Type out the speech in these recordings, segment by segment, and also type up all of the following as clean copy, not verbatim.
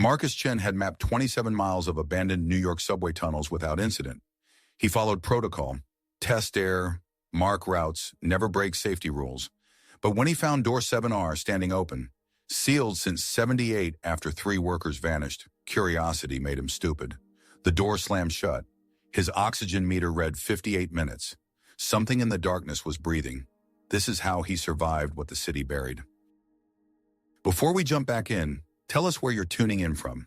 Marcus Chen had mapped 27 miles of abandoned New York subway tunnels without incident. He followed protocol, test air, mark routes, never break safety rules. But when he found door 7R standing open, sealed since '78 after 3 workers vanished, curiosity made him stupid. The door slammed shut. His oxygen meter read 58 minutes. Something in the darkness was breathing. This is how he survived what the city buried. Before we jump back in, tell us where you're tuning in from.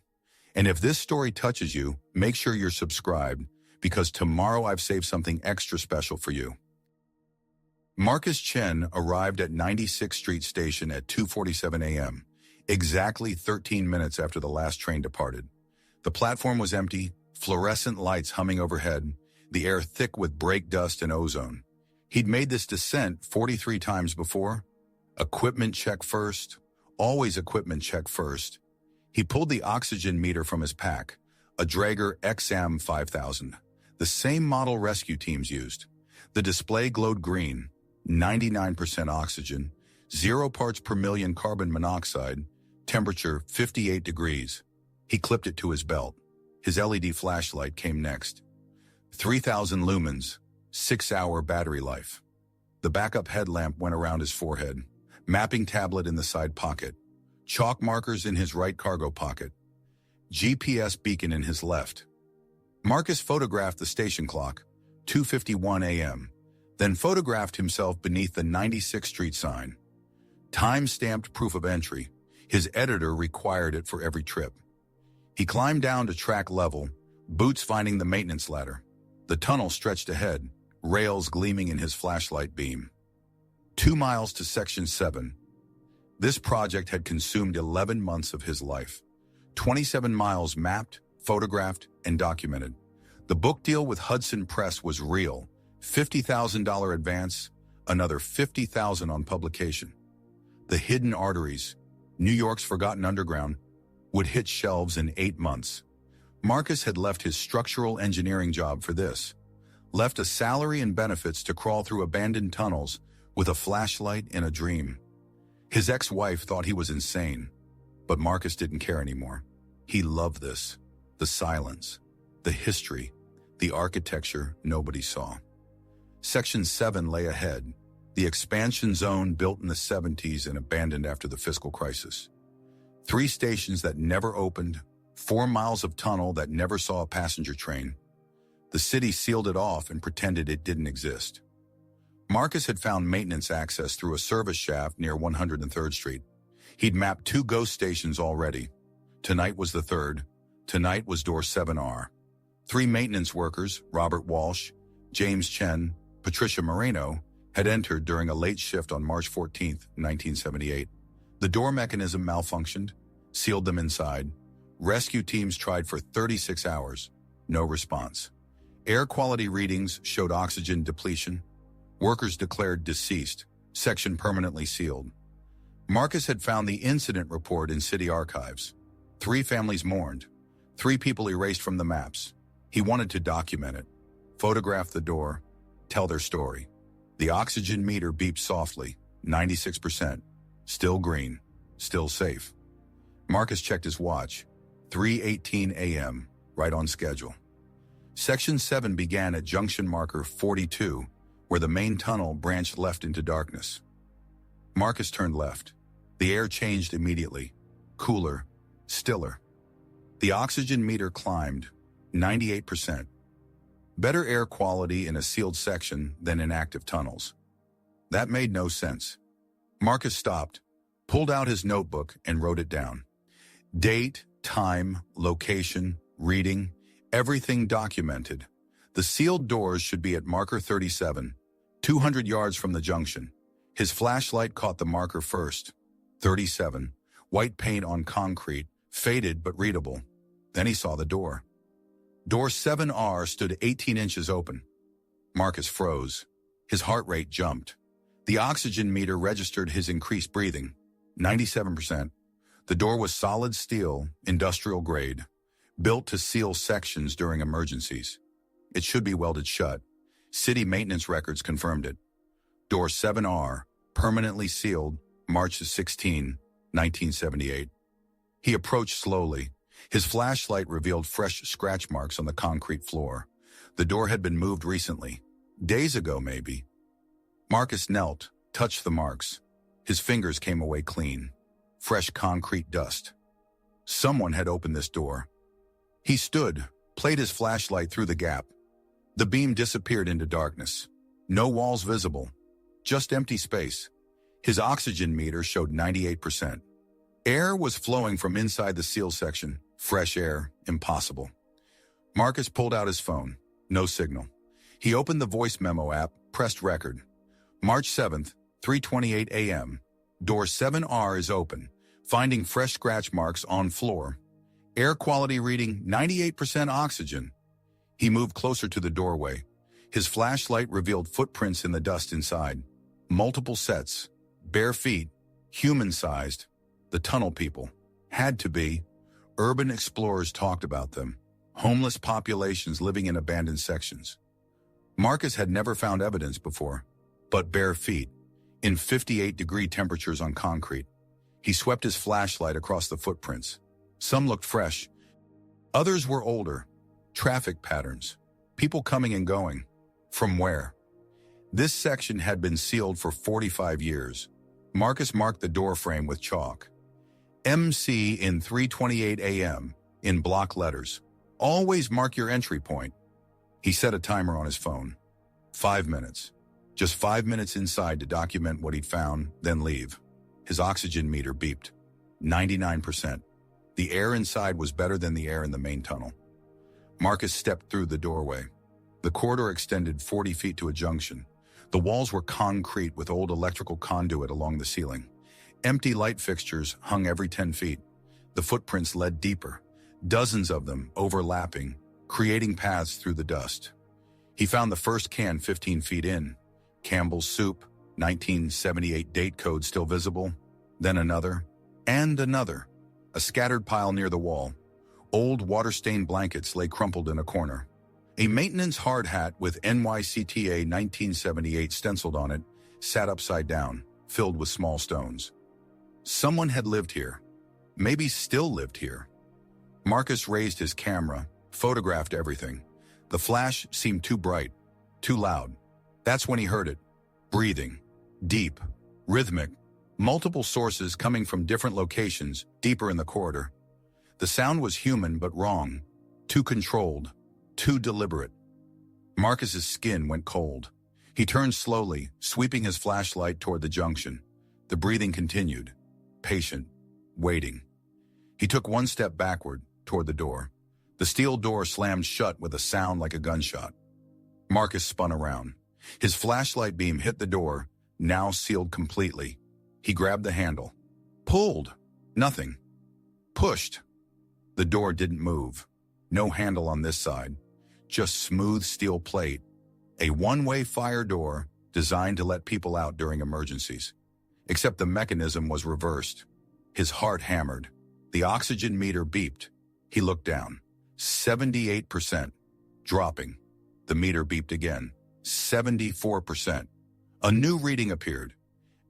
And if this story touches you, make sure you're subscribed, because tomorrow I've saved something extra special for you. Marcus Chen arrived at 96th Street Station at 2:47 a.m., exactly 13 minutes after the last train departed. The platform was empty, fluorescent lights humming overhead, the air thick with brake dust and ozone. He'd made this descent 43 times before. Equipment check first. Always equipment check first. He pulled the oxygen meter from his pack, a Draeger XAM 5000, the same model rescue teams used. The display glowed green, 99% oxygen, 0 parts per million carbon monoxide, temperature 58 degrees. He clipped it to his belt. His LED flashlight came next. 3,000 lumens, 6-hour battery life. The backup headlamp went around his forehead, mapping tablet in the side pocket, chalk markers in his right cargo pocket, GPS beacon in his left. Marcus photographed the station clock, 2:51 a.m., then photographed himself beneath the 96th Street sign. Time-stamped proof of entry. His editor required it for every trip. He climbed down to track level, boots finding the maintenance ladder. The tunnel stretched ahead, rails gleaming in his flashlight beam. 2 miles to Section 7. This project had consumed 11 months of his life. 27 miles mapped, photographed, and documented. The book deal with Hudson Press was real. $50,000 advance, another $50,000 on publication. The Hidden Arteries, New York's Forgotten Underground, would hit shelves in 8 months. Marcus had left his structural engineering job for this. Left a salary and benefits to crawl through abandoned tunnels with a flashlight and a dream. His ex-wife thought he was insane, but Marcus didn't care anymore. He loved this. The silence, the history, the architecture nobody saw. Section 7 lay ahead, the expansion zone built in the '70s and abandoned after the fiscal crisis. 3 stations that never opened, 4 miles of tunnel that never saw a passenger train. The city sealed it off and pretended it didn't exist. Marcus had found maintenance access through a service shaft near 103rd Street. He'd mapped 2 ghost stations already. Tonight was the 3rd. Tonight was door 7R. 3 maintenance workers, Robert Walsh, James Chen, Patricia Moreno, had entered during a late shift on March 14, 1978. The door mechanism malfunctioned, sealed them inside. Rescue teams tried for 36 hours. No response. Air quality readings showed oxygen depletion. Workers declared deceased, section permanently sealed. Marcus had found the incident report in city archives. 3 families mourned. 3 people erased from the maps. He wanted to document it, photograph the door, tell their story. The oxygen meter beeped softly, 96%, still green, still safe. Marcus checked his watch, 3:18 a.m., right on schedule. Section 7 began at junction marker 42, where the main tunnel branched left into darkness. Marcus turned left. The air changed immediately, cooler, stiller. The oxygen meter climbed, 98%. Better air quality in a sealed section than in active tunnels. That made no sense. Marcus stopped, pulled out his notebook, and wrote it down. Date, time, location, reading, everything documented. The sealed doors should be at marker 37, 200 yards from the junction. His flashlight caught the marker first. 37, white paint on concrete, faded but readable. Then he saw the door. Door 7R stood 18 inches open. Marcus froze. His heart rate jumped. The oxygen meter registered his increased breathing, 97%. The door was solid steel, industrial grade, built to seal sections during emergencies. It should be welded shut. City maintenance records confirmed it. Door 7R, permanently sealed, March 16, 1978. He approached slowly, His flashlight revealed fresh scratch marks on the concrete floor. The door had been moved recently. Days ago, maybe. Marcus knelt, touched the marks. His fingers came away clean. Fresh concrete dust. Someone had opened this door. He stood, played his flashlight through the gap. The beam disappeared into darkness. No walls visible. Just empty space. His oxygen meter showed 98%. Air was flowing from inside the seal section. Fresh air, impossible. Marcus pulled out his phone. No signal. He opened the voice memo app, pressed record. March 7th, 3:28 a.m. Door 7R is open. Finding fresh scratch marks on floor. Air quality reading 98% oxygen. He moved closer to the doorway. His flashlight revealed footprints in the dust inside. Multiple sets. Bare feet. Human-sized. The tunnel people. Had to be. Urban explorers talked about them. Homeless populations living in abandoned sections. Marcus had never found evidence before. But bare feet. In 58-degree temperatures on concrete. He swept his flashlight across the footprints. Some looked fresh. Others were older. Traffic patterns. People coming and going. From where? This section had been sealed for 45 years. Marcus marked the door frame with chalk. MC in 3:28 a.m. in block letters. Always mark your entry point. He set a timer on his phone. 5 minutes. Just 5 minutes inside to document what he'd found, then leave. His oxygen meter beeped. 99%. The air inside was better than the air in the main tunnel. Marcus stepped through the doorway. The corridor extended 40 feet to a junction. The walls were concrete with old electrical conduit along the ceiling. Empty light fixtures hung every 10 feet. The footprints led deeper, dozens of them overlapping, creating paths through the dust. He found the first can 15 feet in. Campbell's Soup, 1978 date code still visible. Then another, and another. A scattered pile near the wall. Old water-stained blankets lay crumpled in a corner. A maintenance hard hat with NYCTA 1978 stenciled on it sat upside down, filled with small stones. Someone had lived here. Maybe still lived here. Marcus raised his camera, photographed everything. The flash seemed too bright, too loud. That's when he heard it. Breathing. Deep. Rhythmic. Multiple sources coming from different locations, deeper in the corridor. The sound was human but wrong. Too controlled. Too deliberate. Marcus's skin went cold. He turned slowly, sweeping his flashlight toward the junction. The breathing continued. Patient. Waiting. He took one step backward, toward the door. The steel door slammed shut with a sound like a gunshot. Marcus spun around. His flashlight beam hit the door, now sealed completely. He grabbed the handle. Pulled. Nothing. Pushed. The door didn't move. No handle on this side. Just smooth steel plate. A one-way fire door designed to let people out during emergencies. Except the mechanism was reversed. His heart hammered. The oxygen meter beeped. He looked down. 78%. Dropping. The meter beeped again. 74%. A new reading appeared.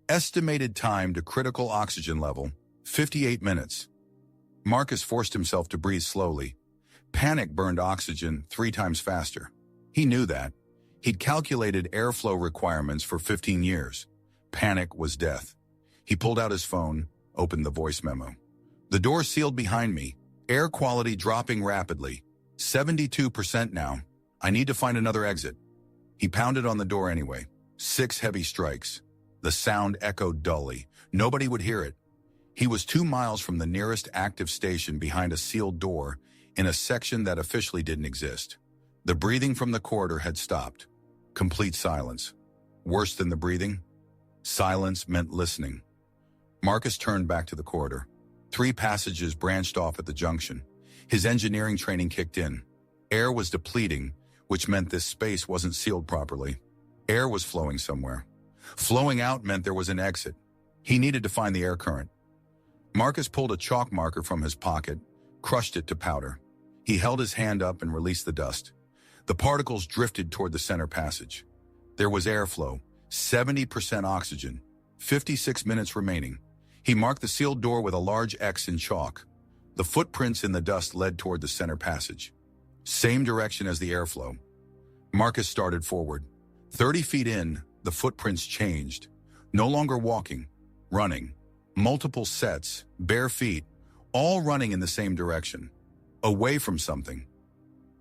Estimated time to critical oxygen level, 58 minutes. Marcus forced himself to breathe slowly. Panic burned oxygen 3 times faster. He knew that. He'd calculated airflow requirements for 15 years. Panic was death. He pulled out his phone, opened the voice memo. The door sealed behind me. Air quality dropping rapidly. 72% now. I need to find another exit. He pounded on the door anyway. 6 heavy strikes. The sound echoed dully. Nobody would hear it. He was 2 miles from the nearest active station behind a sealed door in a section that officially didn't exist. The breathing from the corridor had stopped. Complete silence. Worse than the breathing? Silence meant listening. Marcus turned back to the corridor. 3 passages branched off at the junction. His engineering training kicked in. Air was depleting, which meant this space wasn't sealed properly. Air was flowing somewhere. Flowing out meant there was an exit. He needed to find the air current. Marcus pulled a chalk marker from his pocket, crushed it to powder. He held his hand up and released the dust. The particles drifted toward the center passage. There was airflow, 70% oxygen, 56 minutes remaining. He marked the sealed door with a large X in chalk. The footprints in the dust led toward the center passage. Same direction as the airflow. Marcus started forward. 30 feet in, the footprints changed. No longer walking, running. Multiple sets, bare feet, all running in the same direction. Away from something.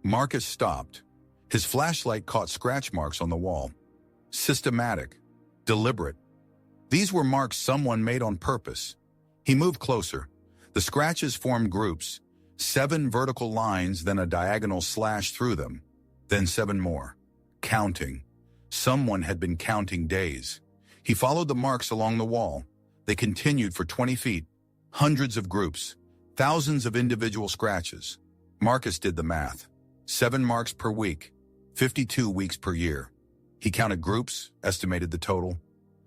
Marcus stopped. His flashlight caught scratch marks on the wall. Systematic. Deliberate. These were marks someone made on purpose. He moved closer. The scratches formed groups. 7 vertical lines, then a diagonal slash through them. Then 7 more. Counting. Someone had been counting days. He followed the marks along the wall. They continued for 20 feet. Hundreds of groups. Thousands of individual scratches. Marcus did the math. 7 marks per week. 52 weeks per year. He counted groups, estimated the total.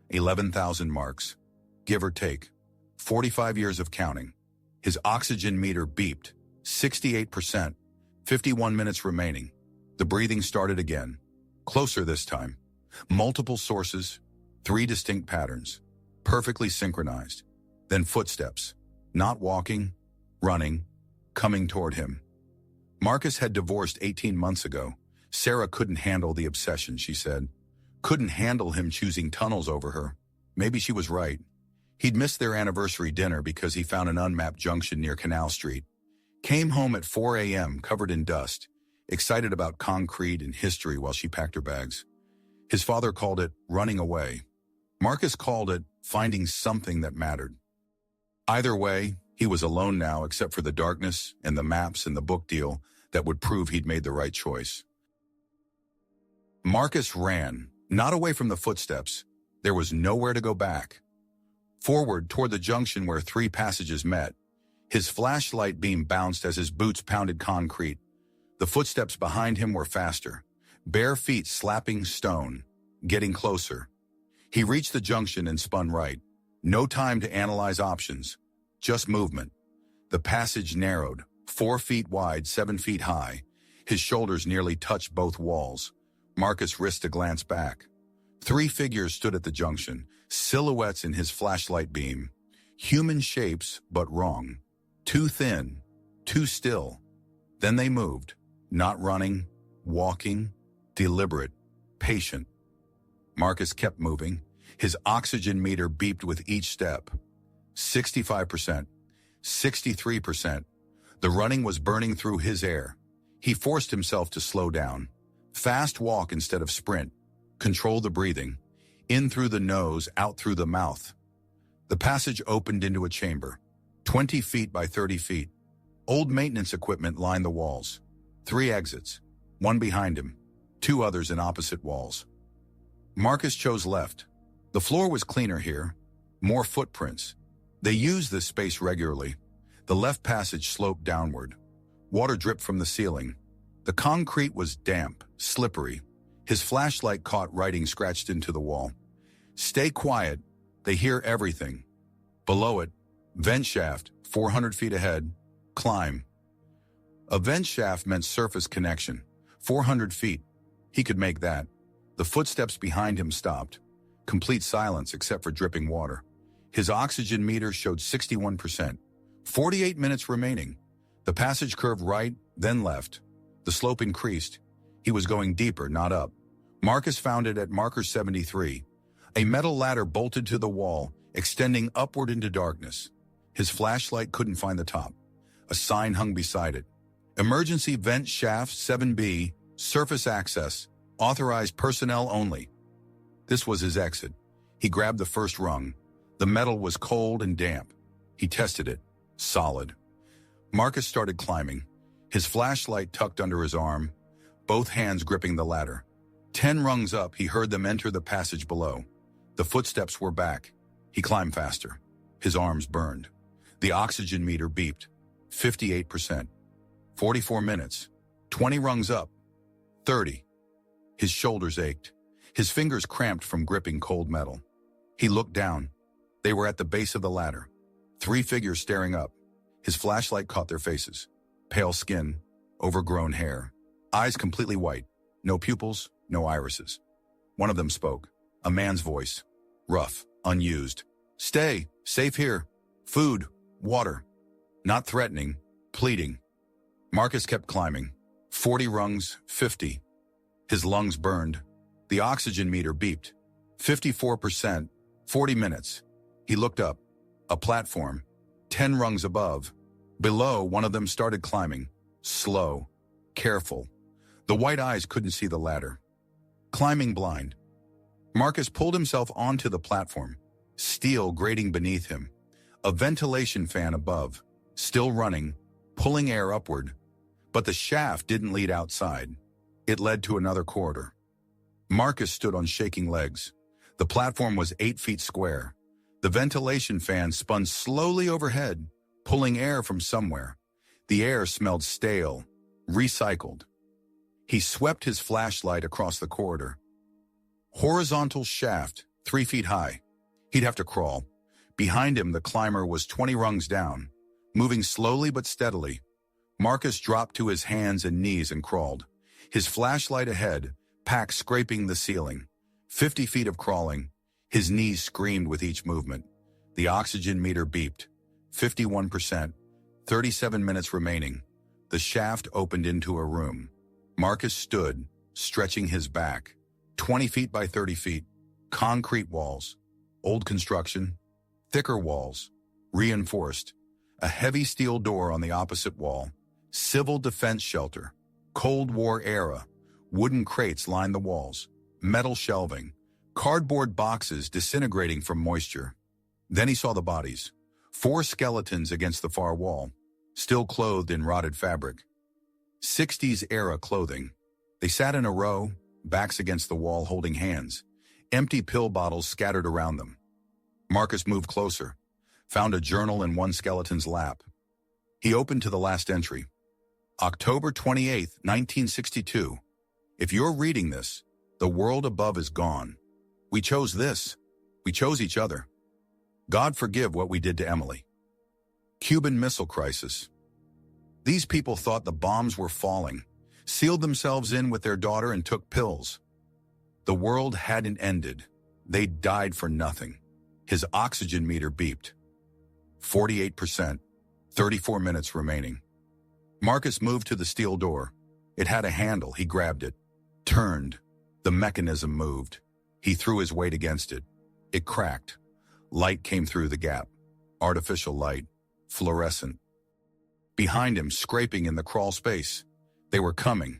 11,000 marks. Give or take. 45 years of counting. His oxygen meter beeped. 68%. 51 minutes remaining. The breathing started again. Closer this time. Multiple sources. 3 distinct patterns. Perfectly synchronized. Then footsteps. Not walking, running, coming toward him. Marcus had divorced 18 months ago. Sarah couldn't handle the obsession, she said. Couldn't handle him choosing tunnels over her. Maybe she was right. He'd missed their anniversary dinner because he found an unmapped junction near Canal Street. Came home at 4 a.m. covered in dust, excited about concrete and history while she packed her bags. His father called it running away. Marcus called it finding something that mattered. Either way, he was alone now except for the darkness and the maps and the book deal that would prove he'd made the right choice. Marcus ran, not away from the footsteps. There was nowhere to go back. Forward toward the junction where 3 passages met. His flashlight beam bounced as his boots pounded concrete. The footsteps behind him were faster. Bare feet slapping stone, getting closer. He reached the junction and spun right. No time to analyze options. Just movement. The passage narrowed, 4 feet wide, 7 feet high. His shoulders nearly touched both walls. Marcus risked a glance back. 3 figures stood at the junction, silhouettes in his flashlight beam. Human shapes, but wrong. Too thin, too still. Then they moved, not running, walking, deliberate, patient. Marcus kept moving. His oxygen meter beeped with each step. 65%, 63%. The running was burning through his air. He forced himself to slow down. Fast walk instead of sprint. Control the breathing. In through the nose, out through the mouth. The passage opened into a chamber. 20 feet by 30 feet. Old maintenance equipment lined the walls. 3 exits. 1 behind him. 2 others in opposite walls. Marcus chose left. The floor was cleaner here. More footprints. They used this space regularly. The left passage sloped downward. Water dripped from the ceiling. The concrete was damp, slippery. His flashlight caught writing scratched into the wall. Stay quiet. They hear everything. Below it, vent shaft, 400 feet ahead. Climb. A vent shaft meant surface connection. 400 feet. He could make that. The footsteps behind him stopped. Complete silence except for dripping water. His oxygen meter showed 61%. 48 minutes remaining. The passage curved right, then left. The slope increased. He was going deeper, not up. Marcus found it at marker 73. A metal ladder bolted to the wall, extending upward into darkness. His flashlight couldn't find the top. A sign hung beside it. Emergency vent shaft 7B, surface access, authorized personnel only. This was his exit. He grabbed the first rung. The metal was cold and damp. He tested it. Solid. Marcus started climbing. His flashlight tucked under his arm, both hands gripping the ladder. 10 rungs up, he heard them enter the passage below. The footsteps were back. He climbed faster. His arms burned. The oxygen meter beeped. 58%. 44 minutes. 20 rungs up. 30. His shoulders ached. His fingers cramped from gripping cold metal. He looked down. They were at the base of the ladder. 3 figures staring up. His flashlight caught their faces. Pale skin, overgrown hair, eyes completely white, no pupils, no irises. One of them spoke, a man's voice, rough, unused. Stay, safe here, food, water. Not threatening, pleading. Marcus kept climbing. 40 rungs, 50. His lungs burned. The oxygen meter beeped. 54%, 40 minutes. He looked up. A platform. 10 rungs above. Below, one of them started climbing. Slow. Careful. The white eyes couldn't see the ladder. Climbing blind. Marcus pulled himself onto the platform. Steel grating beneath him. A ventilation fan above. Still running, pulling air upward. But the shaft didn't lead outside. It led to another corridor. Marcus stood on shaking legs. The platform was 8 feet square. The ventilation fan spun slowly overhead, pulling air from somewhere. The air smelled stale, recycled. He swept his flashlight across the corridor. Horizontal shaft, 3 feet high. He'd have to crawl. Behind him, the climber was 20 rungs down, moving slowly but steadily. Marcus dropped to his hands and knees and crawled. His flashlight ahead, pack scraping the ceiling. 50 feet of crawling. His knees screamed with each movement. The oxygen meter beeped. 51%. 37 minutes remaining. The shaft opened into a room. Marcus stood, stretching his back. 20 feet by 30 feet. Concrete walls. Old construction. Thicker walls. Reinforced. A heavy steel door on the opposite wall. Civil defense shelter. Cold War era. Wooden crates lined the walls. Metal shelving. Cardboard boxes disintegrating from moisture. Then he saw the bodies. 4 skeletons against the far wall, still clothed in rotted fabric. 60s-era clothing. They sat in a row, backs against the wall holding hands. Empty pill bottles scattered around them. Marcus moved closer, found a journal in one skeleton's lap. He opened to the last entry. October 28, 1962. If you're reading this, the world above is gone. We chose this. We chose each other. God forgive what we did to Emily. Cuban Missile Crisis. These people thought the bombs were falling, sealed themselves in with their daughter and took pills. The world hadn't ended. They died for nothing. His oxygen meter beeped. 48%, 34 minutes remaining. Marcus moved to the steel door. It had a handle. He grabbed it, turned. The mechanism moved. He threw his weight against it. It cracked. Light came through the gap. Artificial light. Fluorescent. Behind him, scraping in the crawl space. They were coming.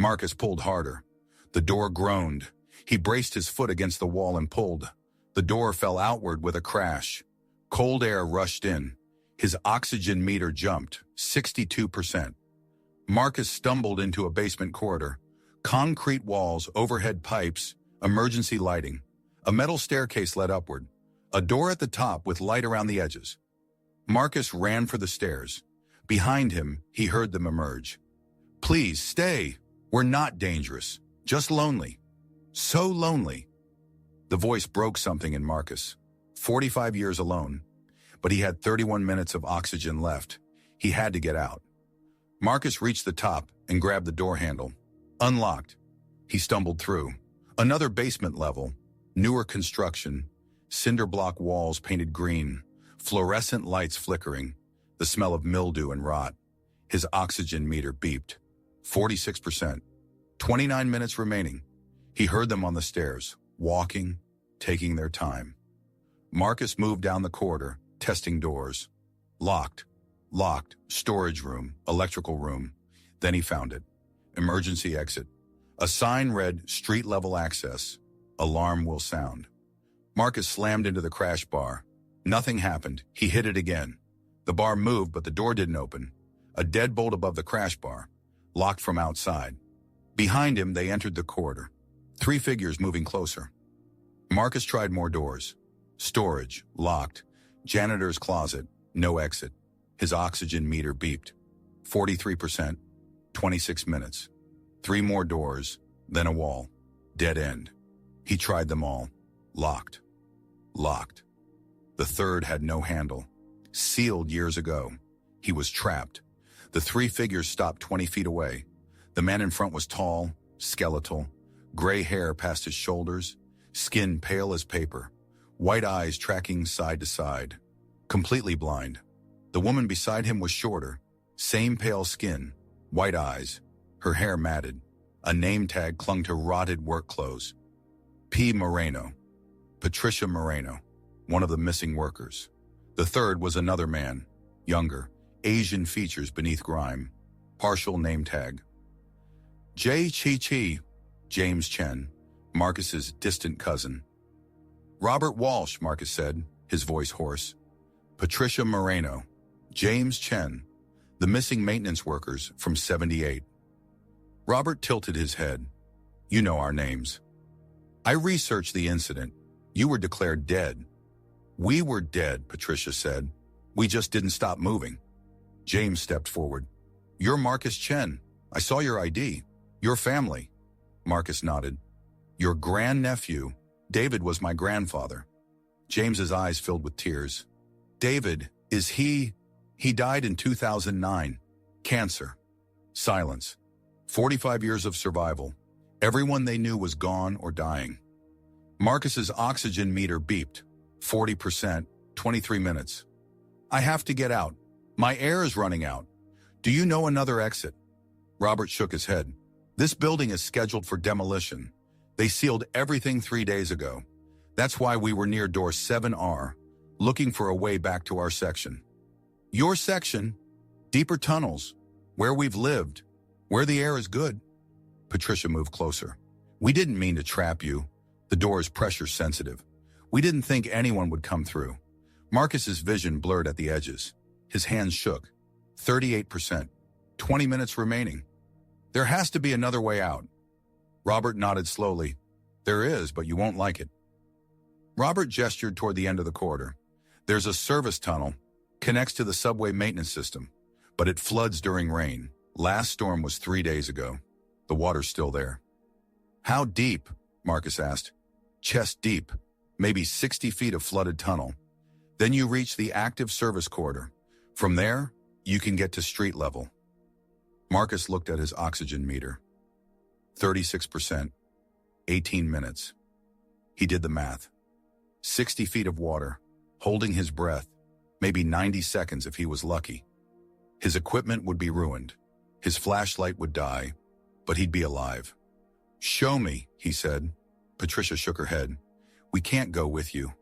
Marcus pulled harder. The door groaned. He braced his foot against the wall and pulled. The door fell outward with a crash. Cold air rushed in. His oxygen meter jumped, 62%. Marcus stumbled into a basement corridor. Concrete walls, overhead pipes, emergency lighting. A metal staircase led upward. A door at the top with light around the edges. Marcus ran for the stairs. Behind him, he heard them emerge. Please, stay. We're not dangerous. Just lonely. So lonely. The voice broke something in Marcus. 45 years alone. But he had 31 minutes of oxygen left. He had to get out. Marcus reached the top and grabbed the door handle. Unlocked. He stumbled through. Another basement level. Newer construction. Cinder block walls painted green. Fluorescent lights flickering. The smell of mildew and rot. His oxygen meter beeped. 46%. 29 minutes remaining. He heard them on the stairs, walking, taking their time. Marcus moved down the corridor, testing doors. Locked. Locked. Storage room. Electrical room. Then he found it. Emergency exit. A sign read, street level access. Alarm will sound. Marcus slammed into the crash bar. Nothing happened. He hit it again. The bar moved, but the door didn't open. A deadbolt above the crash bar. Locked from outside. Behind him, they entered the corridor. 3 figures moving closer. Marcus tried more doors. Storage. Locked. Janitor's closet. No exit. His oxygen meter beeped. 43%. 26 minutes. 3 more doors, then a wall. Dead end. He tried them all. Locked. Locked. The third had no handle. Sealed years ago. He was trapped. The 3 figures stopped 20 feet away. The man in front was tall, skeletal, gray hair past his shoulders, skin pale as paper, white eyes tracking side to side. Completely blind. The woman beside him was shorter, same pale skin, white eyes, her hair matted. A name tag clung to rotted work clothes. P. Moreno. Patricia Moreno, one of the missing workers. The third was another man, younger, Asian features beneath grime. Partial name tag. J. Chi, James Chen, Marcus's distant cousin. Robert Walsh, Marcus said, his voice hoarse. Patricia Moreno, James Chen, the missing maintenance workers from 78. Robert tilted his head. You know our names. I researched the incident. You were declared dead. We were dead, Patricia said. We just didn't stop moving. James stepped forward. You're Marcus Chen. I saw your ID. Your family. Marcus nodded. Your grandnephew, David, was my grandfather. James's eyes filled with tears. David, is he? He died in 2009. Cancer. Silence. 45 years of survival. Everyone they knew was gone or dying. Marcus's oxygen meter beeped. 40%, 23 minutes. I have to get out. My air is running out. Do you know another exit? Robert shook his head. This building is scheduled for demolition. They sealed everything 3 days ago. That's why we were near door 7R, looking for a way back to our section. Your section? Deeper tunnels, where we've lived, where the air is good. Patricia moved closer. We didn't mean to trap you. The door is pressure sensitive. We didn't think anyone would come through. Marcus's vision blurred at the edges. His hands shook. 38%. 20 minutes remaining. There has to be another way out. Robert nodded slowly. There is, but you won't like it. Robert gestured toward the end of the corridor. There's a service tunnel, connects to the subway maintenance system, but it floods during rain. Last storm was 3 days ago. The water's still there. How deep? Marcus asked. Chest deep, maybe 60 feet of flooded tunnel. Then you reach the active service corridor. From there, you can get to street level. Marcus looked at his oxygen meter. 36%, 18 minutes. He did the math. 60 feet of water, holding his breath, maybe 90 seconds if he was lucky. His equipment would be ruined. His flashlight would die, but he'd be alive. Show me, he said. Patricia shook her head. We can't go with you.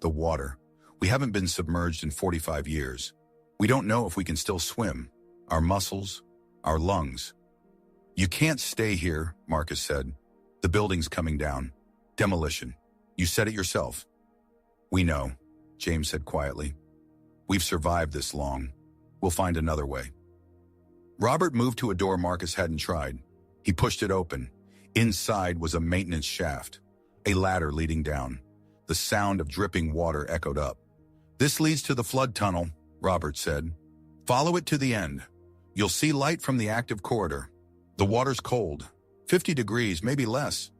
The water. We haven't been submerged in 45 years. We don't know if we can still swim. Our muscles, our lungs. You can't stay here, Marcus said. The building's coming down. Demolition. You said it yourself. We know, James said quietly. We've survived this long. We'll find another way. Robert moved to a door Marcus hadn't tried. He pushed it open. Inside was a maintenance shaft, a ladder leading down. The sound of dripping water echoed up. This leads to the flood tunnel, Robert said. Follow it to the end. You'll see light from the active corridor. The water's cold, 50 degrees, maybe less.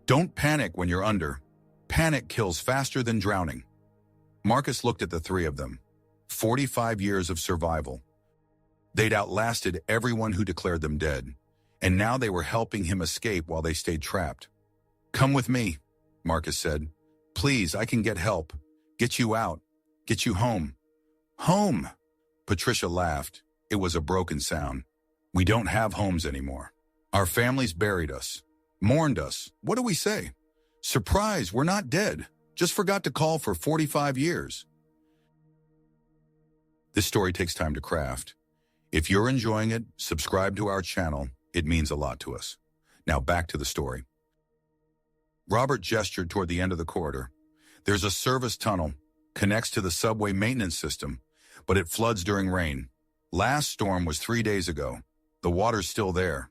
Don't panic when you're under. Panic kills faster than drowning. Marcus looked at the three of them. 45 years of survival. They'd outlasted everyone who declared them dead, and now they were helping him escape while they stayed trapped. Come with me, Marcus said. Please, I can get help. Get you out. Get you home. Home! Patricia laughed. It was a broken sound. We don't have homes anymore. Our families buried us, mourned us. What do we say? Surprise, we're not dead. Just forgot to call for 45 years. This story takes time to craft. If you're enjoying it, subscribe to our channel. It means a lot to us. Now back to the story. Robert gestured toward the end of the corridor. There's a service tunnel, connects to the subway maintenance system, but it floods during rain. Last storm was 3 days ago. The water's still there.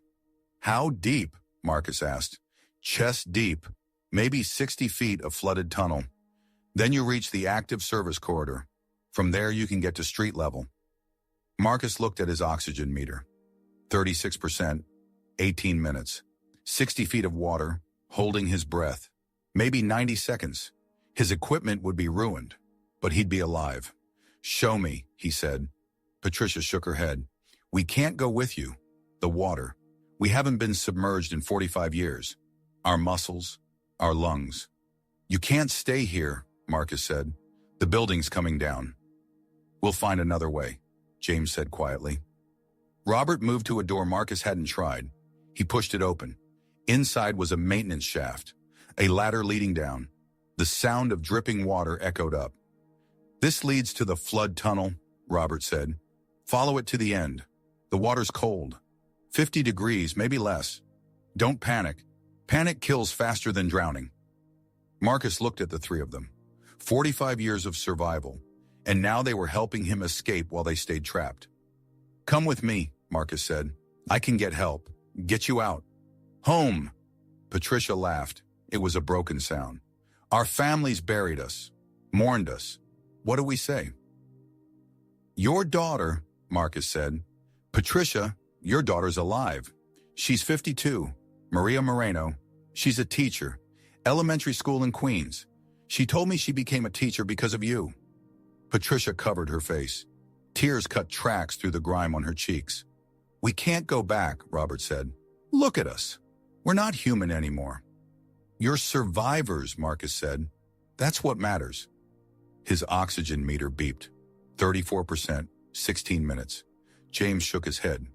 How deep? Marcus asked. Chest deep, maybe 60 feet of flooded tunnel. Then you reach the active service corridor. From there you can get to street level. Marcus looked at his oxygen meter. 36%, 18 minutes. 60 feet of water, holding his breath. Maybe 90 seconds. His equipment would be ruined, but he'd be alive. Show me, he said. Patricia shook her head. We can't go with you. The water. We haven't been submerged in 45 years. Our muscles, our lungs. You can't stay here, Marcus said. The building's coming down. We'll find another way. James said quietly. Robert moved to a door Marcus hadn't tried. He pushed it open. Inside was a maintenance shaft, a ladder leading down. The sound of dripping water echoed up. This leads to the flood tunnel, Robert said. Follow it to the end. The water's cold. 50 degrees, maybe less. Don't panic. Panic kills faster than drowning. Marcus looked at the three of them. 45 years of survival, and now they were helping him escape while they stayed trapped. Come with me, Marcus said. I can get help. Get you out. Home. Patricia laughed. It was a broken sound. Our families buried us, mourned us. What do we say? Your daughter, Marcus said. Patricia, your daughter's alive. She's 52. Maria Moreno. She's a teacher. Elementary school in Queens. She told me she became a teacher because of you. Patricia covered her face. Tears cut tracks through the grime on her cheeks. We can't go back, Robert said. Look at us. We're not human anymore. You're survivors, Marcus said. That's what matters. His oxygen meter beeped. 34%, 16 minutes. James shook his head.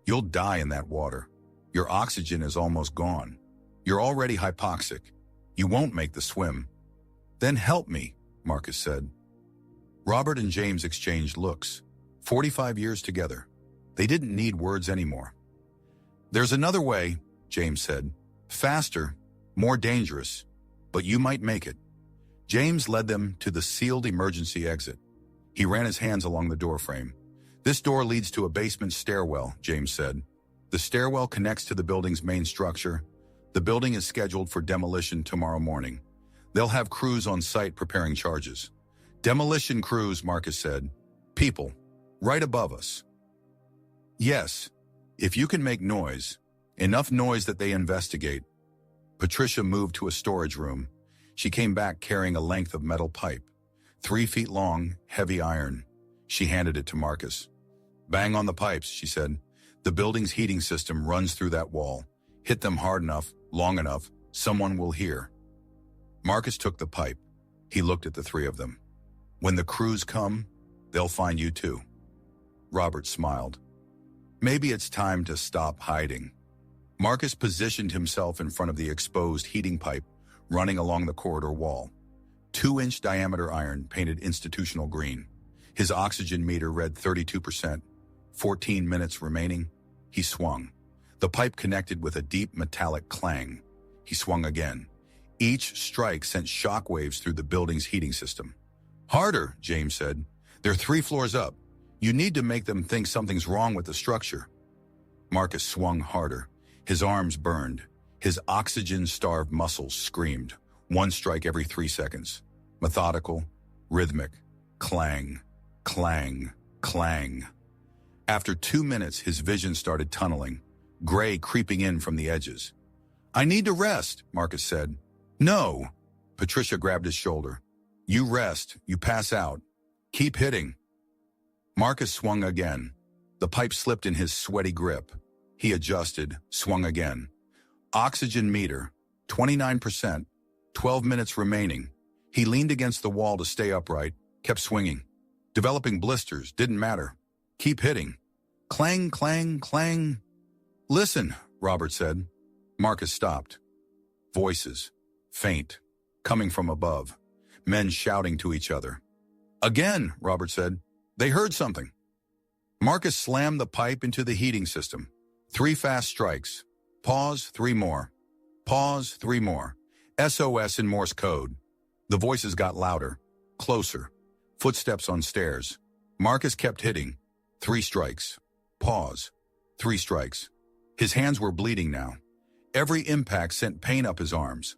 You'll die in that water. Your oxygen is almost gone. You're already hypoxic. You won't make the swim. Then help me, Marcus said. Robert and James exchanged looks. 45 years together. They didn't need words anymore. There's another way, James said. Faster, more dangerous, but you might make it. James led them to the sealed emergency exit. He ran his hands along the doorframe. This door leads to a basement stairwell, James said. The stairwell connects to the building's main structure. The building is scheduled for demolition tomorrow morning. They'll have crews on site preparing charges. Demolition crews, Marcus said. People, right above us. Yes, if you can make noise, enough noise that they investigate. Patricia moved to a storage room. She came back carrying a length of metal pipe. 3 feet long, heavy iron. She handed it to Marcus. Bang on the pipes, she said. The building's heating system runs through that wall. Hit them hard enough, long enough, someone will hear. Marcus took the pipe. He looked at the three of them. When the crews come, they'll find you too. Robert smiled. Maybe it's time to stop hiding. Marcus positioned himself in front of the exposed heating pipe running along the corridor wall. 2-inch diameter iron painted institutional green. His oxygen meter read 32%. 14 minutes remaining. He swung. The pipe connected with a deep metallic clang. He swung again. Each strike sent shockwaves through the building's heating system. Harder, James said. They're 3 floors up. You need to make them think something's wrong with the structure. Marcus swung harder. His arms burned. His oxygen-starved muscles screamed. 1 strike every 3 seconds. Methodical, rhythmic, clang, clang, clang. After 2 minutes, his vision started tunneling, gray creeping in from the edges. I need to rest, Marcus said. No. Patricia grabbed his shoulder. You rest, you pass out. Keep hitting. Marcus swung again. The pipe slipped in his sweaty grip. He adjusted, swung again. Oxygen meter, 29%, 12 minutes remaining. He leaned against the wall to stay upright, kept swinging. Developing blisters, didn't matter. Keep hitting. Clang, clang, clang. Listen, Robert said. Marcus stopped. Voices, faint, coming from above. Men shouting to each other. Again, Robert said. They heard something. Marcus slammed the pipe into the heating system. 3 fast strikes. Pause, 3 more. Pause, 3 more. SOS in Morse code. The voices got louder, closer. Footsteps on stairs. Marcus kept hitting. 3 strikes. Pause. 3 strikes. His hands were bleeding now. Every impact sent pain up his arms.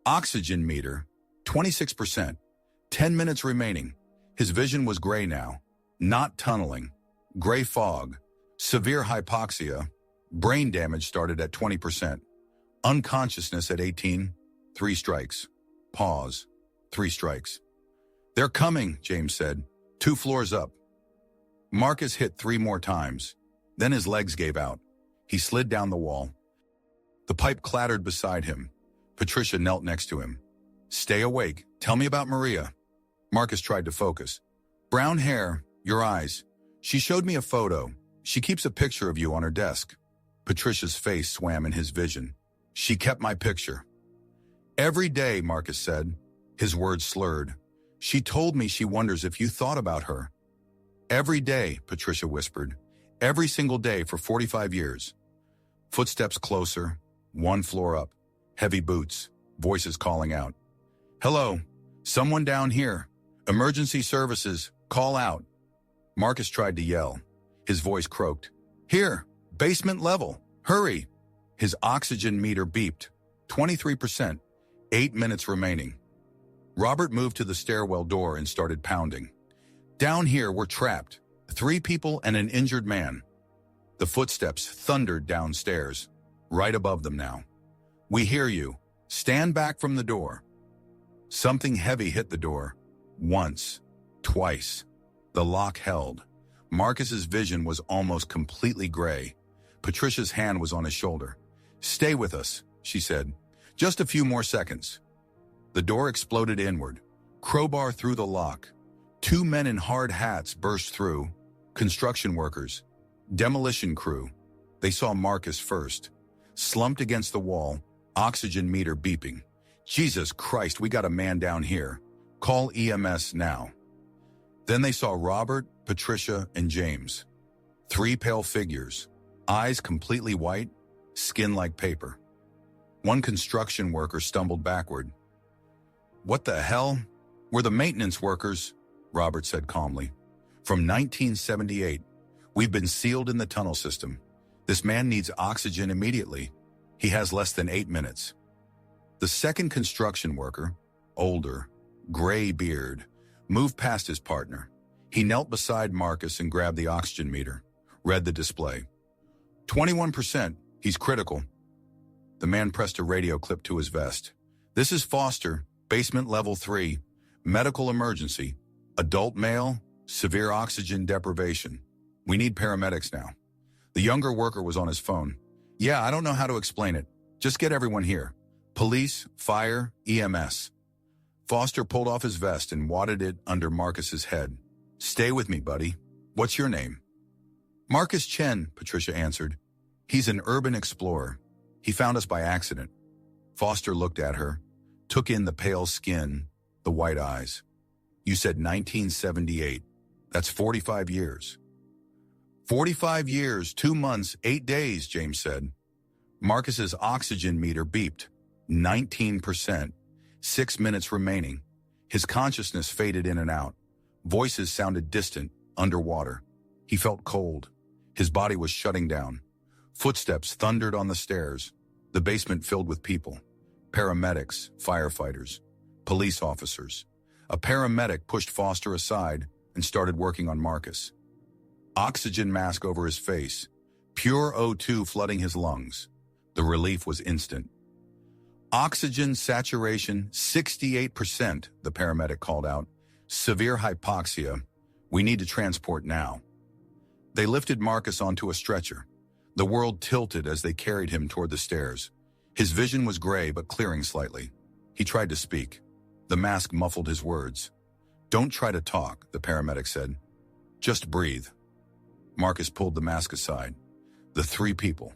Oxygen meter, 26%. 10 minutes remaining. His vision was gray now. Not tunneling. Gray fog. Severe hypoxia. Brain damage started at 20%. Unconsciousness at 18. 3 strikes. Pause. 3 strikes. They're coming, James said. 2 floors up. Marcus hit 3 more times. Then his legs gave out. He slid down the wall. The pipe clattered beside him. Patricia knelt next to him. Stay awake. Tell me about Maria. Marcus tried to focus. Brown hair, your eyes. She showed me a photo. She keeps a picture of you on her desk. Patricia's face swam in his vision. She kept my picture. Every day, Marcus said, his words slurred. She told me she wonders if you thought about her. Every day, Patricia whispered. Every single day for 45 years. Footsteps closer, one floor up. Heavy boots, voices calling out. Hello, someone down here. Emergency services, call out. Marcus tried to yell. His voice croaked. Here, basement level, hurry. His oxygen meter beeped. 23%, 8 minutes remaining. Robert moved to the stairwell door and started pounding. Down here, we're trapped. 3 people and an injured man. The footsteps thundered downstairs, right above them now. We hear you. Stand back from the door. Something heavy hit the door. Once. Twice. The lock held. Marcus's vision was almost completely gray. Patricia's hand was on his shoulder. Stay with us, she said. Just a few more seconds. The door exploded inward. Crowbar through the lock. 2 men in hard hats burst through. Construction workers. Demolition crew. They saw Marcus first. Slumped against the wall. Oxygen meter beeping. Jesus Christ, we got a man down here. Call EMS now. Then they saw Robert, Patricia, and James. 3 pale figures. Eyes completely white, skin like paper. One construction worker stumbled backward. What the hell? We're the maintenance workers, Robert said calmly. From 1978, we've been sealed in the tunnel system. This man needs oxygen immediately. He has less than 8 minutes. The second construction worker, older, gray beard, moved past his partner. He knelt beside Marcus and grabbed the oxygen meter, read the display. 21%, he's critical. The man pressed a radio clip to his vest. This is Foster, basement level 3, medical emergency, adult male, severe oxygen deprivation. We need paramedics now. The younger worker was on his phone. Yeah, I don't know how to explain it. Just get everyone here. Police, fire, EMS. Foster pulled off his vest and wadded it under Marcus's head. Stay with me, buddy. What's your name? Marcus Chen, Patricia answered. He's an urban explorer. He found us by accident. Foster looked at her, took in the pale skin, the white eyes. You said 1978. That's 45 years. 45 years, 2 months, 8 days, James said. Marcus's oxygen meter beeped. 19%. 6 minutes remaining. His consciousness faded in and out. Voices sounded distant, underwater. He felt cold. His body was shutting down. Footsteps thundered on the stairs. The basement filled with people. Paramedics, firefighters, police officers. A paramedic pushed Foster aside and started working on Marcus. Oxygen mask over his face. Pure O2 flooding his lungs. The relief was instant. Oxygen saturation 68%, the paramedic called out. Severe hypoxia. We need to transport now. They lifted Marcus onto a stretcher. The world tilted as they carried him toward the stairs. His vision was gray but clearing slightly. He tried to speak. The mask muffled his words. Don't try to talk, the paramedic said. Just breathe. Marcus pulled the mask aside. The 3 people.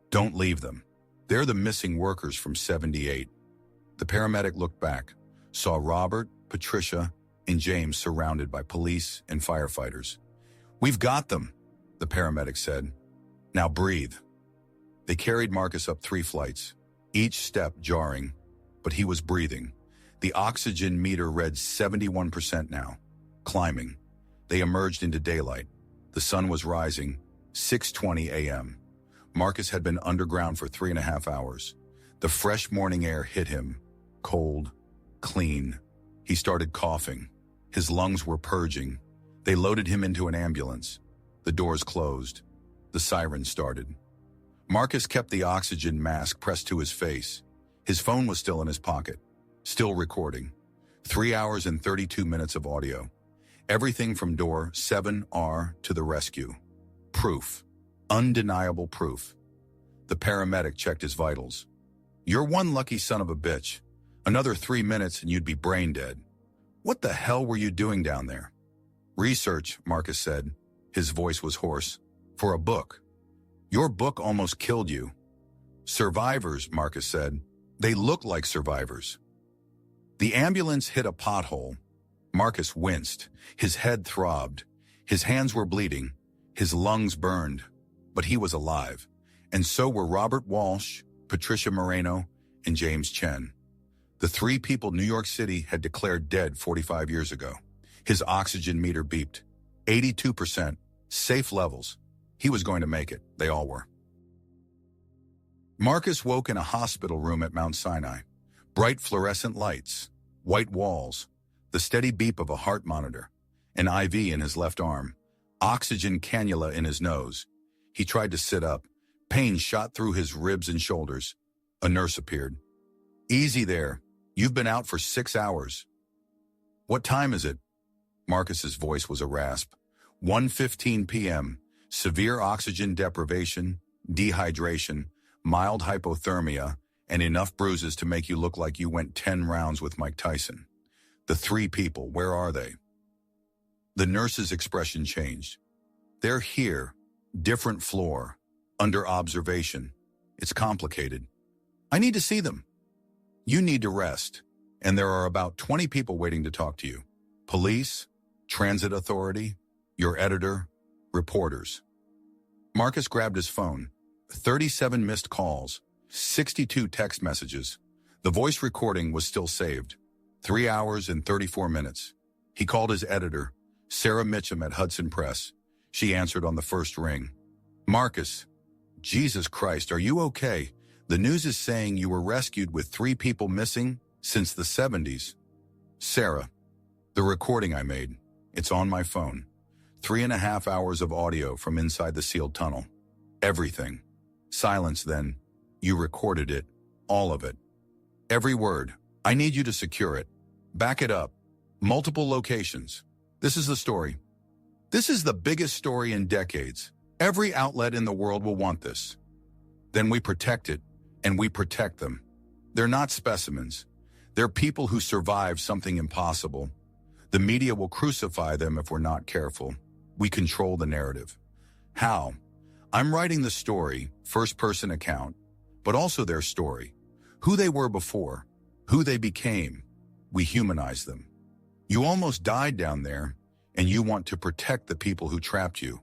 Don't leave them. They're the missing workers from 78. The paramedic looked back, saw Robert, Patricia, and James surrounded by police and firefighters. We've got them, the paramedic said. Now breathe. They carried Marcus up 3 flights, each step jarring, but he was breathing. The oxygen meter read 71% now, climbing. They emerged into daylight. The sun was rising, 6:20 a.m. Marcus had been underground for 3.5 hours. The fresh morning air hit him, cold, clean. He started coughing. His lungs were purging. They loaded him into an ambulance. The doors closed. The siren started. Marcus kept the oxygen mask pressed to his face. His phone was still in his pocket, still recording. 3 hours and 32 minutes of audio. Everything from door 7R to the rescue. Proof. Undeniable proof. The paramedic checked his vitals. You're one lucky son of a bitch. Another 3 minutes and you'd be brain dead. What the hell were you doing down there? Research, Marcus said. His voice was hoarse. For a book. Your book almost killed you. Survivors, Marcus said. They look like survivors. The ambulance hit a pothole. Marcus winced. His head throbbed. His hands were bleeding. His lungs burned. But he was alive. And so were Robert Walsh, Patricia Moreno, and James Chen. The three people New York City had declared dead 45 years ago. His oxygen meter beeped. 82%. Safe levels. He was going to make it. They all were. Marcus woke in a hospital room at Mount Sinai. Bright fluorescent lights, white walls, the steady beep of a heart monitor, an IV in his left arm, oxygen cannula in his nose. He tried to sit up. Pain shot through his ribs and shoulders. A nurse appeared. Easy there. You've been out for 6 hours. What time is it? Marcus's voice was a rasp. 1:15 p.m. Severe oxygen deprivation, dehydration, mild hypothermia, and enough bruises to make you look like you went 10 rounds with Mike Tyson. The three people, where are they? The nurse's expression changed. They're here, different floor, under observation. It's complicated. I need to see them. You need to rest, and there are about 20 people waiting to talk to you. Police, transit authority, your editor, reporters. Marcus grabbed his phone. 37 missed calls, 62 text messages. The voice recording was still saved. 3 hours and 34 minutes. He called his editor, Sarah Mitchum at Hudson Press. She answered on the first ring. Marcus, Jesus Christ, are you okay? The news is saying you were rescued with 3 people missing since the 70s. Sarah, the recording I made, it's on my phone. 3.5 hours of audio from inside the sealed tunnel. Everything. Silence then. You recorded it. All of it. Every word. I need you to secure it. Back it up. Multiple locations. This is the story. This is the biggest story in decades. Every outlet in the world will want this. Then we protect it, and we protect them. They're not specimens. They're people who survive something impossible. The media will crucify them if we're not careful. We control the narrative. How? I'm writing the story, first-person account, but also their story. Who they were before, who they became. We humanize them. You almost died down there, and you want to protect the people who trapped you.